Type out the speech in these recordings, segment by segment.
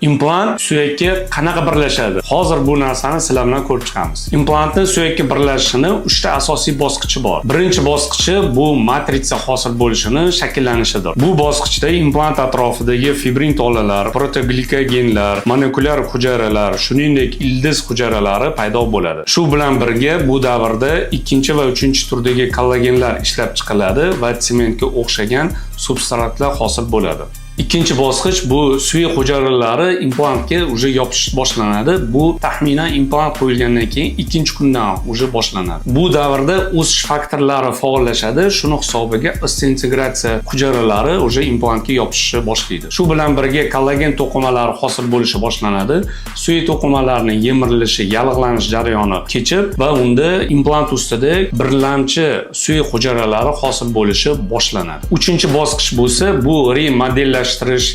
Implant suyakka qanaqa birlashadi? Hozir bu narsani sizlar bilan ko'rib chiqamiz. Implantning suyakka birlashishini 3 ta asosiy bosqichi bor. Birinchi bosqichi bu matritsa hosil bo'lishini shakllanishidir. Bu bosqichda implant atrofidagi fibrin tolalar, protoglikogenlar, molekulyar hujayralar, shuningdek ildiz hujayralari paydo bo'ladi. Shu bilan birga bu davrda ikkinchi va uchinchi turdagi kollagenlar ishlab chiqiladi va sementga o'xshagan substratlar hosil bo'ladi. Ikkinchi bosqich bu suyak hujayralari implantga uje yopish boshlanadi. Bu taxminan implant qo'yilgandan keyin ikkinchi kundan uje boshlanadi. Bu davrda o'sish faktorlari faollashadi. Shuni hisobiga osteointegratsiya hujayralari uje implantga yopishishni boshlaydi. Shu bilan birga kollagen to'qimalari hosil bo'lishi boshlanadi. Suyak to'qimalarining yemirilishi, yallig'lanish jarayoni kechib va unda implant ustida birlamchi suyak hujayralari hosil bo'lishi boshlanadi. Uchinchi bosqich bo'lsa bu remodellash,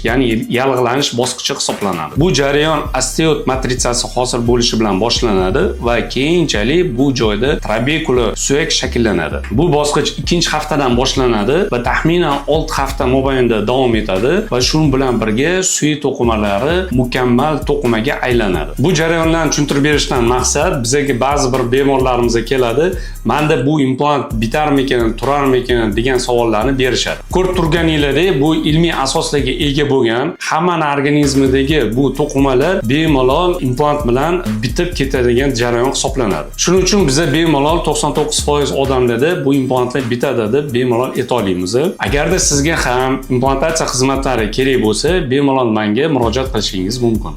ya'ni yallig'lanish bosqichi hisoblanadi. Bu jarayon osteot matritsasi hosil bo'lishi bilan boshlanadi va keyinchalik bu joyda trabekular suyak shakllanadi. Bu bosqich ikkinchi haftadan boshlanadi va taxminan 6 hafta mobaynida davom etadi va shu bilan birga suyak to'qimalari mukammal to'qimaga aylanadi. Bu jarayonlarni tushuntirib berishdan maqsad bizga ba'zi bir bemorlarimizga keladi. Menda bu implant bitarmikan, turarmikan degan savollarni berishadi. Ko'rib turganinglardek, bu ilmiy asoslarga ega bo'lgan hammaning organizmidagi bu to'qimalar bemalol implant bilan bitib ketadigan jarayon hisoblanadi. Shuning uchun biz bemalol 99% odamlarda bu implantlar bitadi deb bemalol aytolamiz. Agarda sizga ham implantatsiya xizmatlari kerak bo'lsa, bemalol menga murojaat qilishingiz mumkin.